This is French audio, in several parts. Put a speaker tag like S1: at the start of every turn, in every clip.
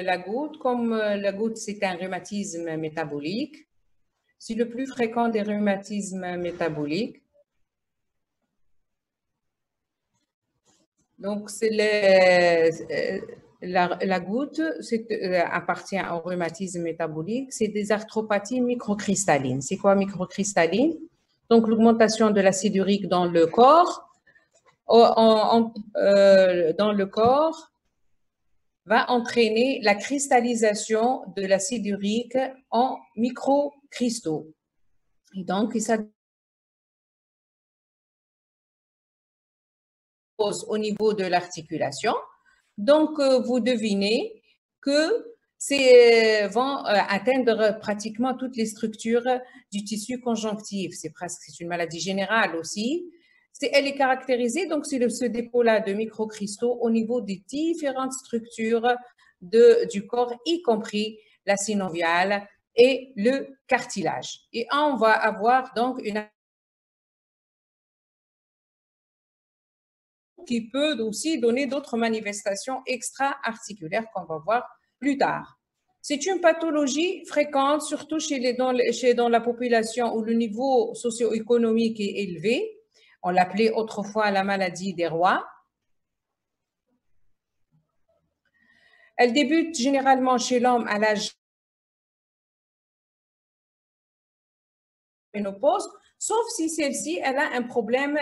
S1: la goutte. Comme la goutte, c'est un rhumatisme métabolique. C'est le plus fréquent des rhumatismes métaboliques. Donc, la goutte appartient au rhumatisme métabolique. C'est des arthropathies microcristallines. C'est quoi microcristalline? Donc, l'augmentation de l'acide urique dans le corps, va entraîner la cristallisation de l'acide urique en microcristaux. Et donc, ça pose au niveau de l'articulation. Donc, vous devinez que vont atteindre pratiquement toutes les structures du tissu conjonctif. C'est une maladie générale aussi. Elle est caractérisée, donc c'est ce dépôt-là de microcristaux au niveau des différentes structures du corps, y compris la synoviale et le cartilage. Et on va avoir donc une qui peut aussi donner d'autres manifestations extra-articulaires qu'on va voir plus tard. C'est une pathologie fréquente, surtout dans la population où le niveau socio-économique est élevé. On l'appelait autrefois la maladie des rois. Elle débute généralement chez l'homme à l'âge de la ménopause, sauf si celle-ci elle a un problème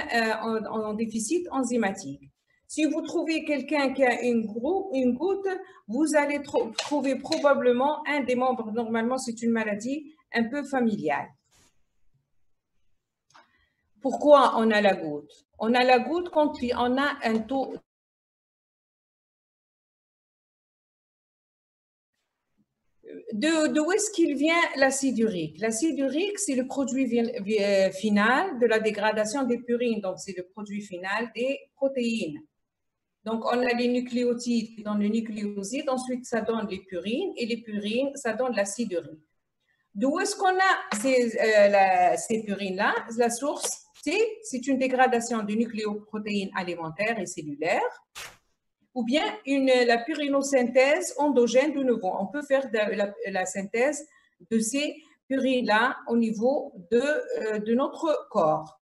S1: en déficit enzymatique. Si vous trouvez quelqu'un qui a une goutte, vous allez trouver probablement un des membres. Normalement, c'est une maladie un peu familiale. Pourquoi on a la goutte? On a la goutte quand on a un taux d'où est-ce qu'il vient l'acide urique? L'acide urique, c'est le produit final de la dégradation des purines. Donc, c'est le produit final des protéines. Donc, on a les nucléotides qui donnent le nucléoside, ensuite, ça donne les purines, et les purines, ça donne l'acide urique. D'où est-ce qu'on a ces purines-là? La source, c'est une dégradation de nucléoprotéines alimentaires et cellulaires, ou bien la purinosynthèse endogène de nouveau. On peut faire la synthèse de ces purines-là au niveau de notre corps.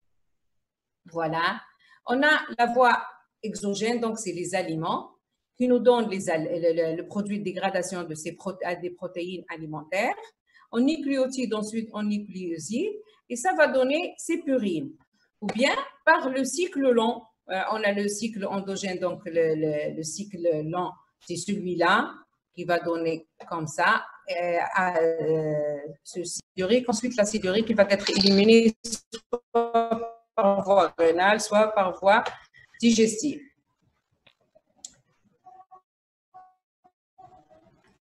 S1: Voilà. On a la voie exogène, donc c'est les aliments qui nous donnent le produit de dégradation de des protéines alimentaires. On nucléotide ensuite en nucléoside et ça va donner ces purines. Ou bien par le cycle long, on a le cycle endogène, donc le cycle long, c'est celui-là qui va donner comme ça ce acide urique. Ensuite, l'acide urique va être éliminé soit par voie rénale, soit par voie digestive.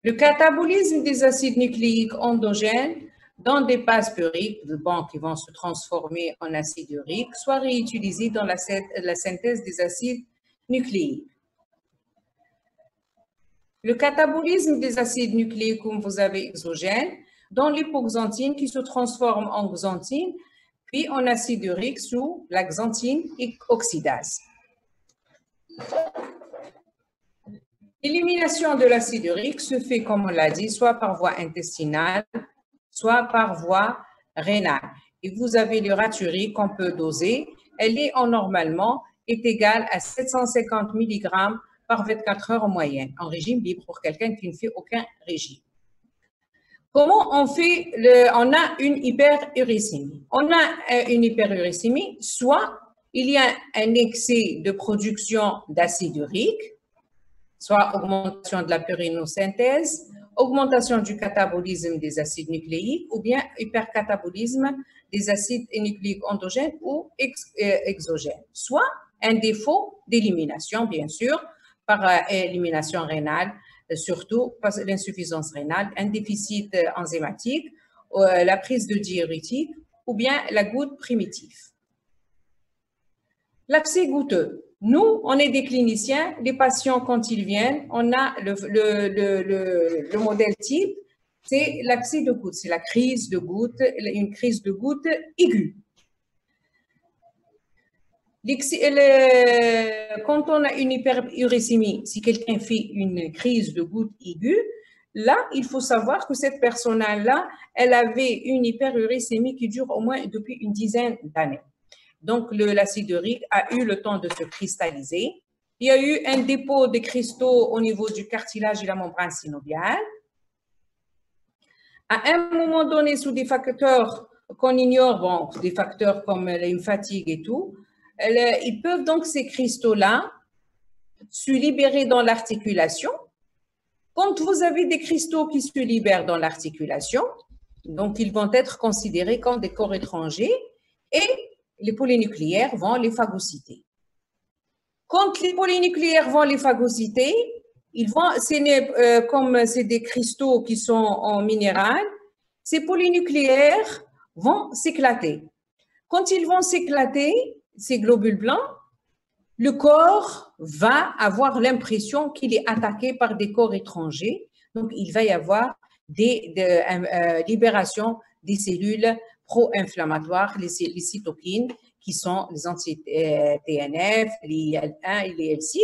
S1: Le catabolisme des acides nucléiques endogènes dans des bases puriques qui vont se transformer en acide urique, soit réutilisés dans la synthèse des acides nucléiques. Le catabolisme des acides nucléiques, comme vous avez exogène, dans l'hypoxanthine qui se transforme en xanthine, puis en acide urique sous la xanthine oxydase. L'élimination de l'acide urique se fait, comme on l'a dit, soit par voie intestinale, soit par voie rénale. Et vous avez l'uraturique qu'on peut doser. Elle est normalement égale à 750 mg par 24 heures en moyenne, en régime libre pour quelqu'un qui ne fait aucun régime. Comment on fait on a une hyperuricémie. On a une hyperuricémie, soit il y a un excès de production d'acide urique, soit augmentation de la purinosynthèse, augmentation du catabolisme des acides nucléiques ou bien hypercatabolisme des acides nucléiques endogènes ou exogènes, soit un défaut d'élimination, bien sûr, par élimination rénale, surtout par l'insuffisance rénale, un déficit enzymatique, la prise de diurétique ou bien la goutte primitive. L'accès goutteux. Nous, on est des cliniciens, les patients, quand ils viennent, on a le modèle type, c'est l'accès de goutte, c'est la crise de goutte, une crise de goutte aiguë. Quand on a une hyperuricémie, si quelqu'un fait une crise de goutte aiguë, Là, il faut savoir que cette personne-là, elle avait une hyperuricémie qui dure au moins depuis une dizaine d'années. Donc, l'acide urique a eu le temps de se cristalliser. Il y a eu un dépôt de cristaux au niveau du cartilage et la membrane synoviale. À un moment donné, sous des facteurs qu'on ignore, bon, des facteurs comme la fatigue et tout, ils peuvent donc ces cristaux-là se libérer dans l'articulation. Quand vous avez des cristaux qui se libèrent dans l'articulation, donc ils vont être considérés comme des corps étrangers et les polynucléaires vont les phagocyter. Quand les polynucléaires vont les phagocyter, comme c'est des cristaux qui sont en minéral, ces polynucléaires vont s'éclater. Quand ils vont s'éclater, ces globules blancs, le corps va avoir l'impression qu'il est attaqué par des corps étrangers. Donc, il va y avoir des libérations des cellules pro-inflammatoires, les cytokines, qui sont les anti-TNF, les IL-1 et les IL-6,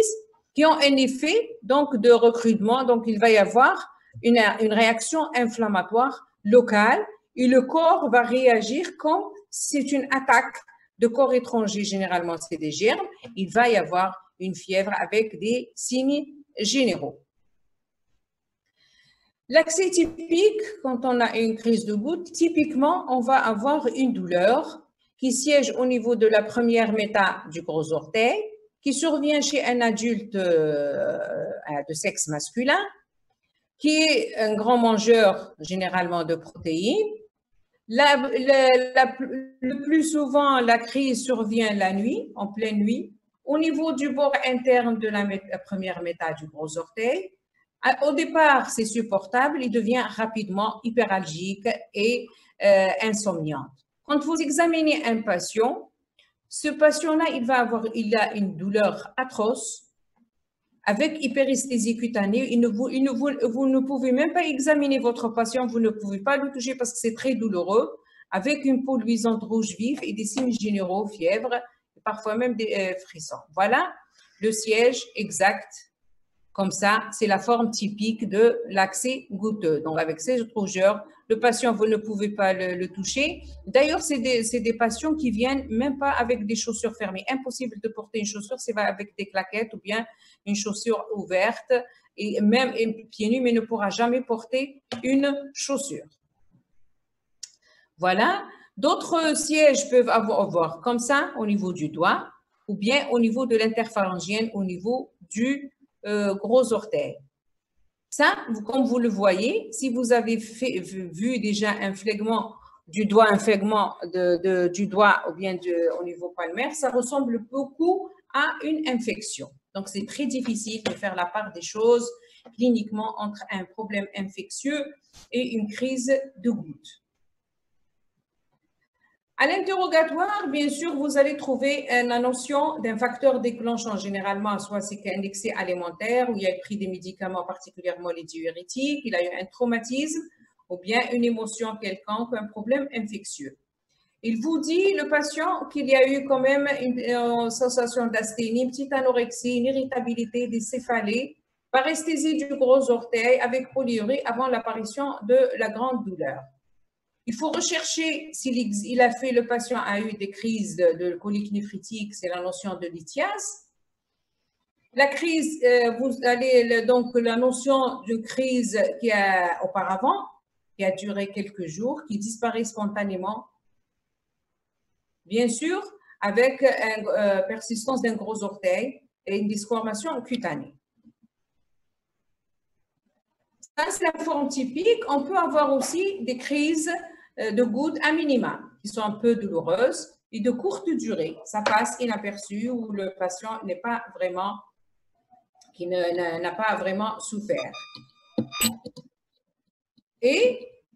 S1: qui ont un effet donc, de recrutement. Donc, il va y avoir une réaction inflammatoire locale et le corps va réagir comme si c'est une attaque de corps étrangers, généralement c'est des germes, il va y avoir une fièvre avec des signes généraux. L'accès typique, quand on a une crise de goutte, typiquement, on va avoir une douleur qui siège au niveau de la première méta du gros orteil, qui survient chez un adulte de sexe masculin, qui est un grand mangeur généralement de protéines. Le plus souvent, la crise survient la nuit, en pleine nuit, au niveau du bord interne de la première méta du gros orteil. Au départ, c'est supportable, il devient rapidement hyperalgique et insomniant. Quand vous examinez un patient, ce patient-là, il a une douleur atroce, avec hyperesthésie cutanée. Vous ne pouvez même pas examiner votre patient, vous ne pouvez pas le toucher parce que c'est très douloureux, avec une peau luisante rouge vif et des signes généraux, fièvre, parfois même des frissons. Voilà le siège exact. Comme ça, c'est la forme typique de l'accès goutteux. Donc, avec ces rougeurs, le patient, vous ne pouvez pas le toucher. D'ailleurs, c'est des patients qui viennent même pas avec des chaussures fermées. Impossible de porter une chaussure, c'est avec des claquettes ou bien une chaussure ouverte et même pieds nus, mais ne pourra jamais porter une chaussure. Voilà. D'autres sièges peuvent avoir comme ça au niveau du doigt ou bien au niveau de l'interpharyngienne, au niveau du gros orteil. Ça, comme vous le voyez, si vous avez vu déjà un phlegmon du doigt, un phlegmon du doigt ou bien au niveau palmaire, ça ressemble beaucoup à une infection. Donc, c'est très difficile de faire la part des choses cliniquement entre un problème infectieux et une crise de goutte. À l'interrogatoire, bien sûr, vous allez trouver la notion d'un facteur déclenchant. Généralement, soit c'est un excès alimentaire, ou il y a pris des médicaments, particulièrement les diurétiques, il a eu un traumatisme, ou bien une émotion quelconque, un problème infectieux. Il vous dit, le patient, qu'il y a eu quand même une sensation d'asthénie, une petite anorexie, une irritabilité, des céphalées, paresthésie du gros orteil avec polyurie avant l'apparition de la grande douleur. Il faut rechercher s'il a fait, le patient a eu des crises de colique néphritique, c'est la notion de lithiase. La crise, vous allez donc la notion de crise qui a auparavant, qui a duré quelques jours, qui disparaît spontanément. Bien sûr, avec une persistance d'un gros orteil et une disformation cutanée. Ça, c'est la forme typique. On peut avoir aussi des crises de gouttes à minima, qui sont un peu douloureuses et de courte durée. Ça passe inaperçu où le patient n'est pas vraiment, qui n'a pas vraiment souffert.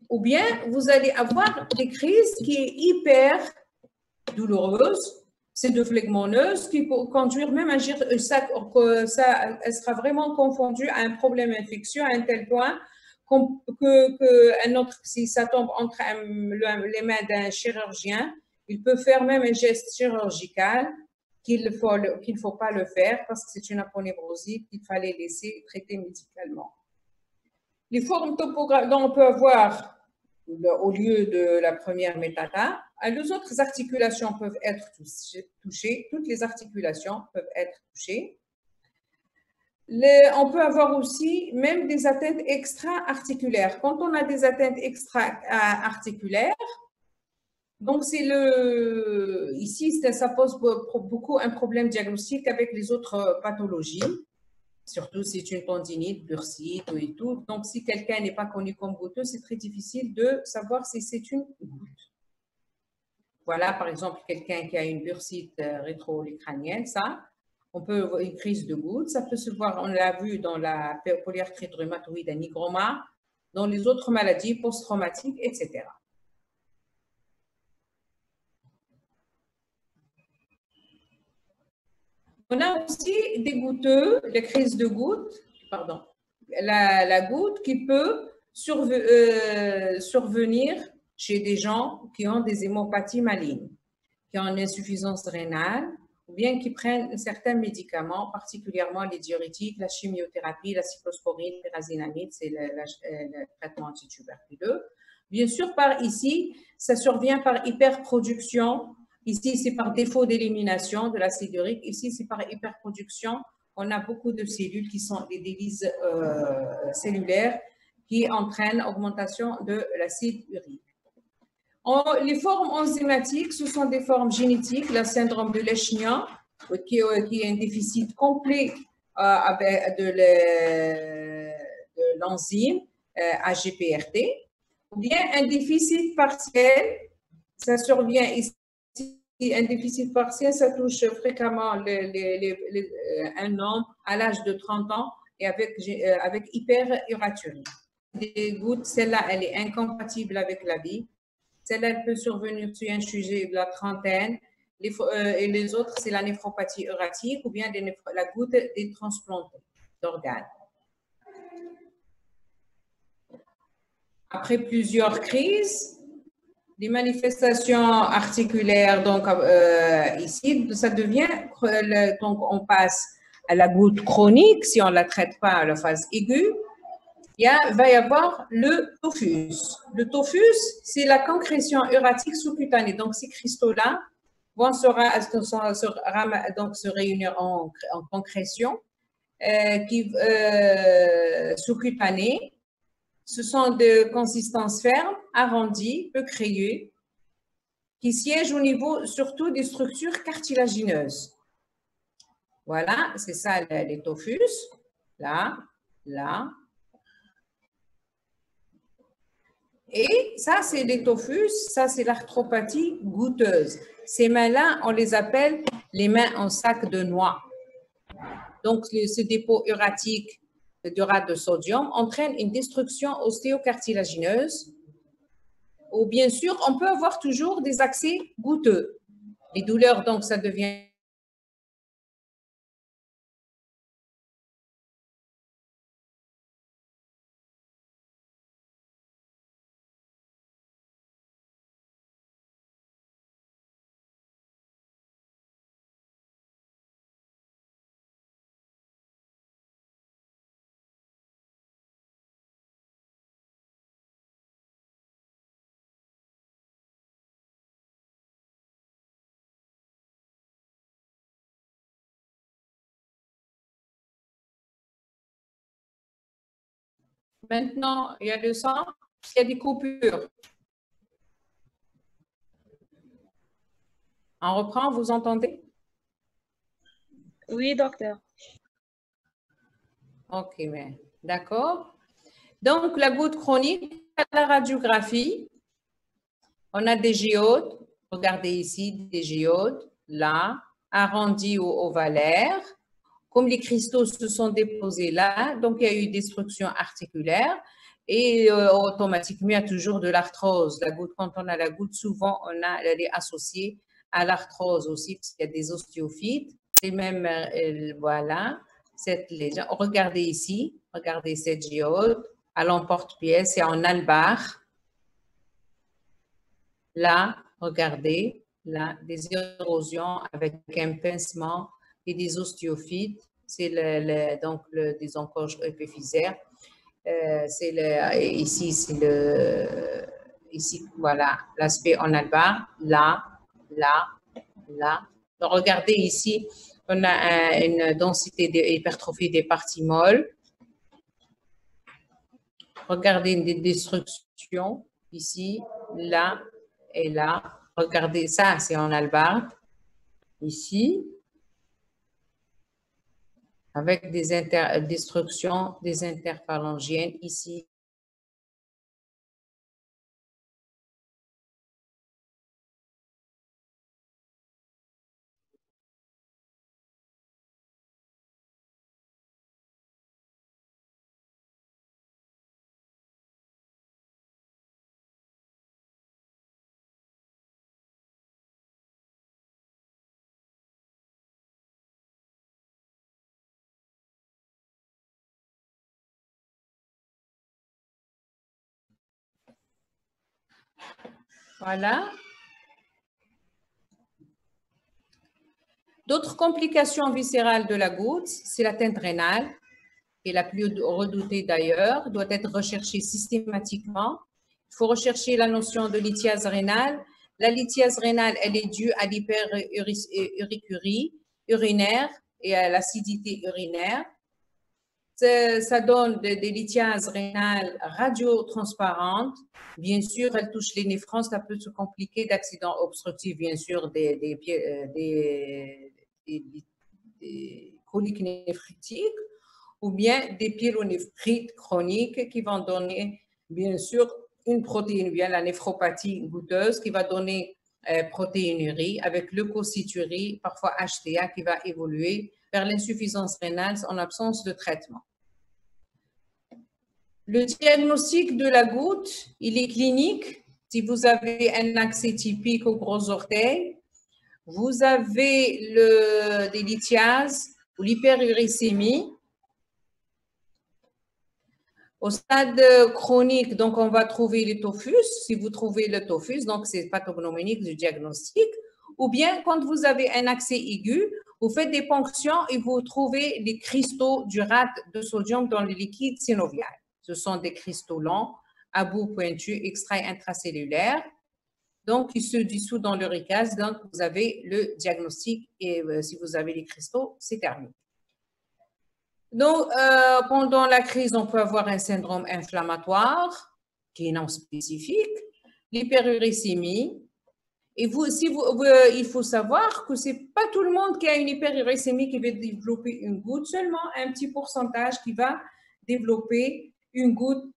S1: Ou bien vous allez avoir des crises qui est hyper douloureuse, c'est de phlegmoneuse qui peut conduire même à elle sera vraiment confondue à un problème infectieux à un tel point si ça tombe entre les mains d'un chirurgien, il peut faire même un geste chirurgical qu'il ne faut pas le faire parce que c'est une aponévrosite qu'il fallait laisser traiter médicalement. Les formes topographiques, on peut avoir, au lieu de la première métata, les autres articulations peuvent être touchées. Toutes les articulations peuvent être touchées. On peut avoir aussi même des atteintes extra-articulaires. Quand on a des atteintes extra-articulaires, donc ici, ça pose beaucoup un problème diagnostique avec les autres pathologies. Surtout si c'est une tendinite, bursite et tout. Donc, si quelqu'un n'est pas connu comme goutteux, c'est très difficile de savoir si c'est une goutte. Voilà, par exemple, quelqu'un qui a une bursite rétro-crânienne, ça, on peut avoir une crise de goutte. Ça peut se voir, on l'a vu dans la polyarthrite rhumatoïde anigroma, dans les autres maladies post-traumatiques, etc. On a aussi des goutteux, les crises de goutte, pardon, la goutte qui peut survenir chez des gens qui ont des hémopathies malignes, qui ont une insuffisance rénale, ou bien qui prennent certains médicaments, particulièrement les diurétiques, la chimiothérapie, la cyclosporine, la pyrazinamide, c'est le traitement antituberculeux. Bien sûr, ici, ça survient par hyperproduction. Ici, c'est par défaut d'élimination de l'acide urique. Ici, c'est par hyperproduction. On a beaucoup de cellules qui sont des délyses cellulaires qui entraînent augmentation de l'acide urique. Les formes enzymatiques, ce sont des formes génétiques, le syndrome de Leschnia, qui est un déficit complet de l'enzyme AGPRT, ou bien un déficit partiel, ça survient ici. Un déficit partiel, ça touche fréquemment un homme à l'âge de 30 ans et avec hyperuraturie. Des gouttes, celle-là, elle est incompatible avec la vie. Celle-là, elle peut survenir sur un sujet de la trentaine. Et les autres, c'est la néphropathie uratique ou bien la goutte des transplantés d'organes. Après plusieurs crises, des manifestations articulaires, donc ici, ça devient, donc on passe à la goutte chronique, si on ne la traite pas à la phase aiguë, va y avoir le tophus. Le tophus, c'est la concrétion uratique sous-cutanée. Donc, ces cristaux-là vont se réunir en concrétion sous-cutanée. Ce sont de consistance ferme, arrondie, peu crayeux, qui siègent au niveau surtout des structures cartilagineuses. Voilà, c'est ça les tophus. Là, là. Et ça, c'est les tophus, ça, c'est l'arthropathie goutteuse. Ces mains-là, on les appelle les mains en sac de noix. Donc, ce dépôt uratique d'urate de sodium entraîne une destruction ostéocartilagineuse. Ou bien sûr, on peut avoir toujours des accès goutteux. Les douleurs, donc, ça devient maintenant, il y a le sang, il y a des coupures. On reprend, vous entendez?
S2: Oui, docteur.
S1: Ok, mais d'accord. Donc, la goutte chronique, à la radiographie, on a des géodes. Regardez ici, des géodes, là, arrondies ou ovalaires. Comme les cristaux se sont déposés là, donc il y a eu destruction articulaire et automatiquement, il y a toujours de l'arthrose. La goutte, quand on a la goutte, souvent, elle est associée à l'arthrose aussi, parce qu'il y a des osteophytes. Et même, voilà, cette lésion. Regardez ici, regardez cette géode à l'emporte-pièce, c'est en albar. Là, regardez, là, des érosions avec un pincement et des osteophytes, c'est donc des encoches épiphysaires. Ici, ici, voilà, l'aspect en albar, là, là, là. Donc, regardez ici, on a une densité d'hypertrophie des parties molles. Regardez une destruction ici, là et là. Regardez ça, c'est en albar. Ici, avec des destructions des interphalangiennes ici. Voilà. D'autres complications viscérales de la goutte, c'est l'atteinte rénale, et la plus redoutée d'ailleurs, doit être recherchée systématiquement. Il faut rechercher la notion de lithiase rénale. La lithiase rénale, elle est due à l'hyperuricurie urinaire et à l'acidité urinaire. Ça donne des lithiases rénales radiotransparentes. Bien sûr, elle touche les néphrons, ça peut se compliquer d'accidents obstructifs, bien sûr, des coliques néphrétiques ou bien des pyélonéphrites chroniques qui vont donner, bien sûr, une protéine, bien la néphropathie goutteuse qui va donner protéinurie avec leucocyturie, parfois HTA, qui va évoluer vers l'insuffisance rénale en absence de traitement. Le diagnostic de la goutte, il est clinique. Si vous avez un accès typique au gros orteil, vous avez des lithiases ou l'hyperuricémie. Au stade chronique, donc on va trouver le tophus. Si vous trouvez le tophus, donc c'est pathognomonique du diagnostic. Ou bien quand vous avez un accès aigu, vous faites des ponctions et vous trouvez les cristaux d'urate de sodium dans le liquide synovial. Ce sont des cristaux longs à bout pointu, extraits intracellulaires. Donc, ils se dissouent dans l'uricase. Donc, vous avez le diagnostic et si vous avez les cristaux, c'est terminé. Donc, pendant la crise, on peut avoir un syndrome inflammatoire qui est non spécifique, l'hyperuricémie. Et il faut savoir que ce n'est pas tout le monde qui a une hyperuricémie qui va développer une goutte, seulement un petit pourcentage qui va développer une goutte.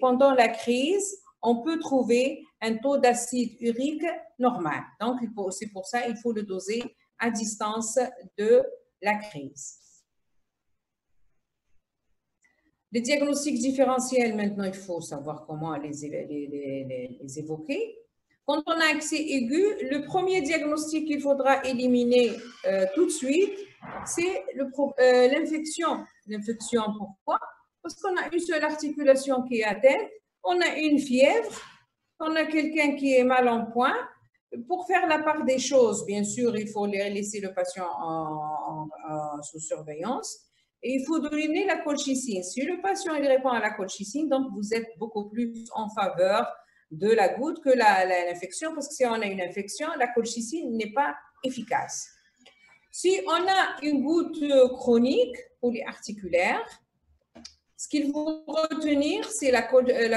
S1: Pendant la crise, on peut trouver un taux d'acide urique normal. Donc, c'est pour ça qu'il faut le doser à distance de la crise. Les diagnostics différentiels, maintenant, il faut savoir comment les évoquer. Quand on a accès aigu, le premier diagnostic qu'il faudra éliminer tout de suite, c'est l'infection. L'infection, pourquoi? Parce qu'on a une seule articulation qui est atteinte, on a une fièvre, on a quelqu'un qui est mal en point. Pour faire la part des choses, bien sûr, il faut laisser le patient sous surveillance. Et il faut donner la colchicine. Si le patient il répond à la colchicine, donc vous êtes beaucoup plus en faveur de la goutte que l'infection, parce que si on a une infection, la colchicine n'est pas efficace. Si on a une goutte chronique polyarticulaire, ce qu'il faut retenir, c'est la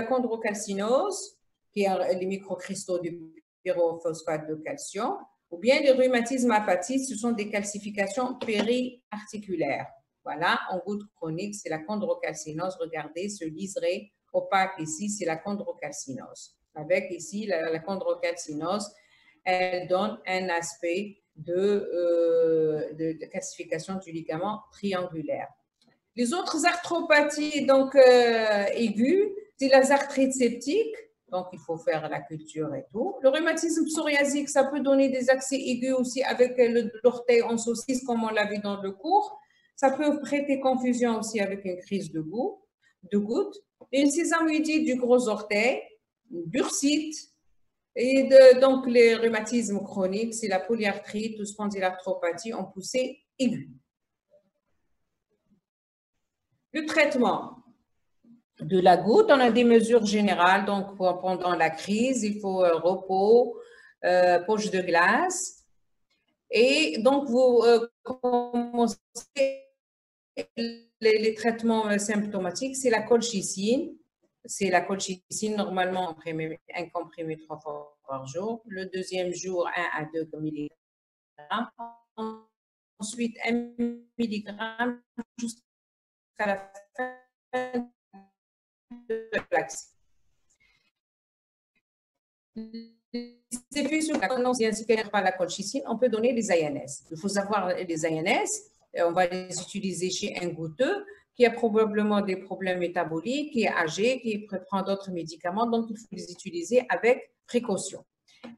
S1: chondrocalcinose, qui est les microcristaux du pyrophosphate de calcium, ou bien les rhumatismes apathiques, ce sont des calcifications périarticulaires. Voilà, en goutte chronique, c'est la chondrocalcinose. Regardez, ce liseré opaque ici, c'est la chondrocalcinose. Avec ici, la chondrocalcinose, elle donne un aspect de calcification du ligament triangulaire. Les autres arthropathies donc, aiguës, c'est la arthrite septique, donc il faut faire la culture et tout. Le rhumatisme psoriasique, ça peut donner des accès aigus aussi avec l'orteil en saucisse, comme on l'a vu dans le cours. Ça peut prêter confusion aussi avec une crise de goutte. Une sésamoïdite du gros orteil, une bursite, et donc les rhumatismes chroniques, c'est la polyarthrite ou spondylarthropathie en poussée aiguë. Le traitement de la goutte, on a des mesures générales. Donc, pendant la crise, il faut repos, poche de glace. Et donc, vous commencez les traitements symptomatiques, c'est la colchicine. C'est la colchicine, normalement, un comprimé 3 fois par jour. Le deuxième jour, 1 à 2 mg. Ensuite, 1 mg jusqu'à la fin de l'accès. Les effets sur la tendance ainsi que par la colchicine, on peut donner les ANS. Il faut savoir les ANS, on va les utiliser chez un goutteux qui a probablement des problèmes métaboliques, qui est âgé, qui prend d'autres médicaments, donc il faut les utiliser avec précaution.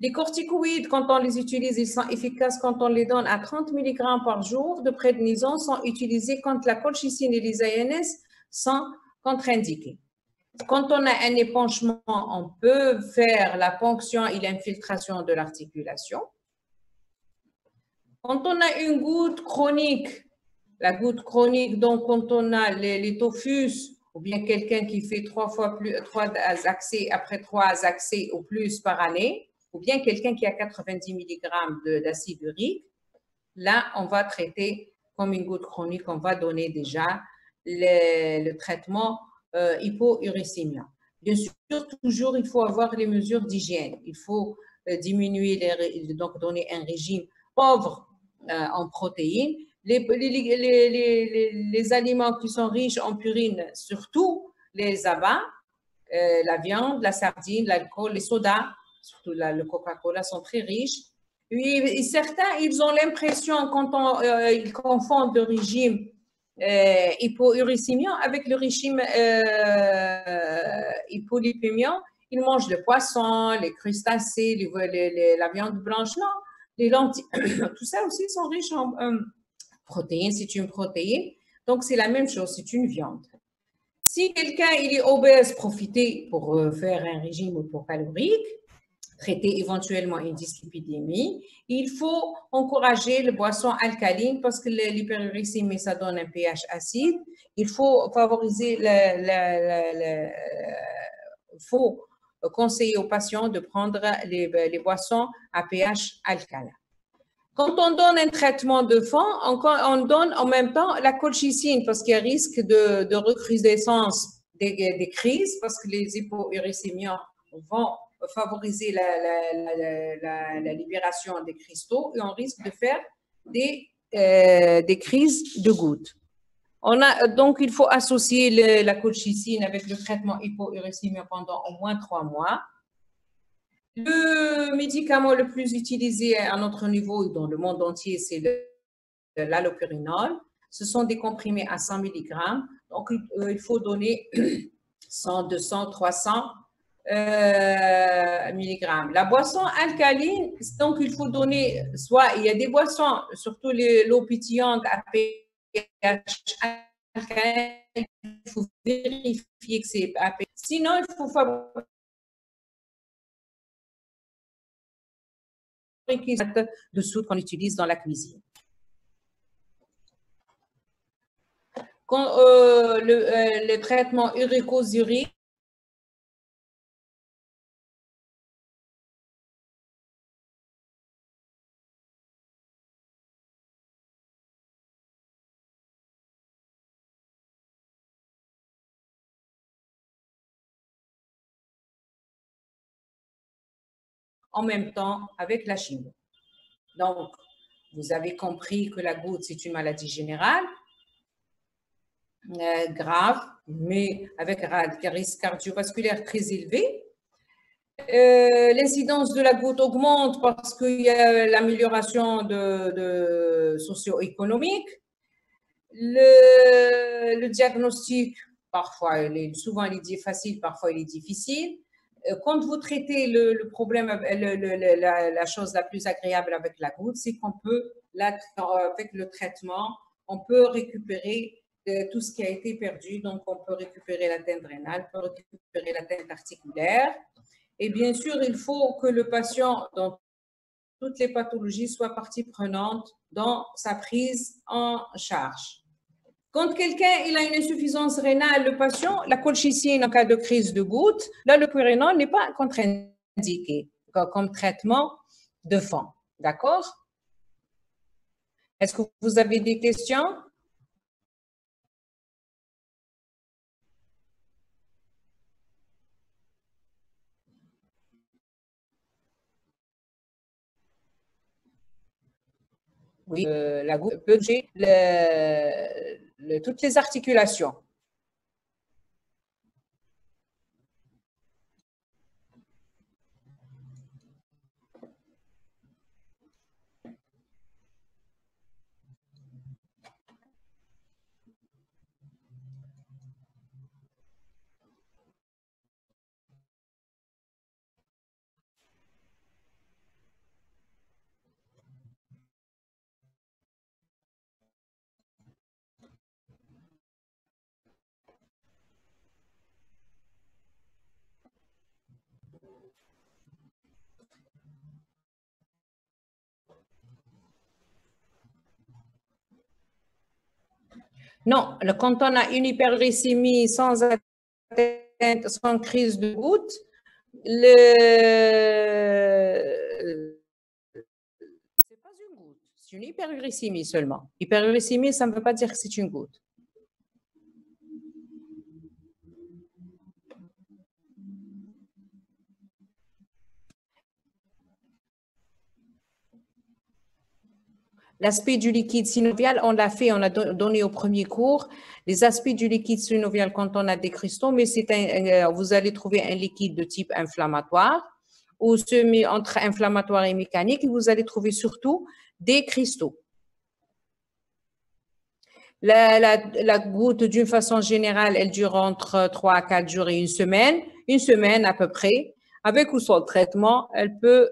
S1: Les corticoïdes, quand on les utilise, ils sont efficaces quand on les donne à 30 mg par jour de prédnisone, sont utilisés quand la colchicine et les ANS sont contre-indiqués. Quand on a un épanchement, on peut faire la ponction et l'infiltration de l'articulation. Quand on a une goutte chronique, la goutte chronique, donc quand on a les tophus, ou bien quelqu'un qui fait 3 accès après 3 accès ou plus par année, ou bien quelqu'un qui a 90 mg d'acide urique, là, on va traiter comme une goutte chronique, on va donner déjà le traitement hypouricémia. Bien sûr, toujours, il faut avoir les mesures d'hygiène. Il faut diminuer, donc donner un régime pauvre en protéines. Les aliments qui sont riches en purine, surtout les abats, la viande, la sardine, l'alcool, les sodas, surtout le Coca-Cola, sont très riches. Et certains, ils ont l'impression, quand ils confondent le régime hypouricémien avec le régime hypolipémien, ils mangent le poisson, les crustacés, la viande blanche, non, les lentilles, tout ça aussi sont riches en protéines, c'est une protéine, donc c'est la même chose, c'est une viande. Si quelqu'un il est obèse, profitez pour faire un régime hypocalorique, traiter éventuellement une dyslipidémie. Il faut encourager les boissons alcalines parce que l'hyperuricémie, ça donne un pH acide. Il faut favoriser, faut conseiller aux patients de prendre les boissons à pH alcalin. Quand on donne un traitement de fond, on donne en même temps la colchicine parce qu'il y a risque de recrudescence des crises parce que les hypouricémiens vont favoriser la libération des cristaux et on risque de faire des crises de gouttes. Donc, il faut associer la colchicine avec le traitement hypouricémien pendant au moins 3 mois. Le médicament le plus utilisé à notre niveau dans le monde entier, c'est l'allopurinol. Ce sont des comprimés à 100 mg. Donc, il faut donner 100, 200, 300 mg. La boisson alcaline, donc il faut donner, soit il y a des boissons, surtout l'eau pétillante à pH alcalin, il faut vérifier que c'est à pH. Sinon, il faut fabriquer de soude qu'on utilise dans la cuisine. Quand le traitement uricosurique, en même temps avec la chimie. Donc, vous avez compris que la goutte, c'est une maladie générale, grave, mais avec un risque cardiovasculaire très élevé. L'incidence de la goutte augmente parce qu'il y a l'amélioration de socio-économique. Le diagnostic, parfois, souvent il est facile, parfois il est difficile. Quand vous traitez le problème, la chose la plus agréable avec la goutte, c'est qu'on peut, avec le traitement, on peut récupérer tout ce qui a été perdu. Donc, on peut récupérer l'atteinte rénale, on peut récupérer l'atteinte articulaire. Et bien sûr, il faut que le patient, dans toutes les pathologies, soit partie prenante dans sa prise en charge. Quand quelqu'un il a une insuffisance rénale, le patient, la colchicine en cas de crise de goutte, là, le pyrénol n'est pas contre-indiqué comme traitement de fond. D'accord? Est-ce que vous avez des questions? Oui, la goutte peut toucher toutes les articulations. Non, quand on a une hyperglycémie sans atteinte, sans crise de goutte, c'est pas une goutte, c'est une hyperglycémie seulement. Hyperglycémie, ça ne veut pas dire que c'est une goutte. L'aspect du liquide synovial, on l'a fait, on a donné au premier cours les aspects du liquide synovial quand on a des cristaux, mais vous allez trouver un liquide de type inflammatoire ou semi entre inflammatoire et mécanique, et vous allez trouver surtout des cristaux. La goutte, d'une façon générale, elle dure entre 3 à 4 jours et une semaine à peu près. Avec ou sans traitement, elle peut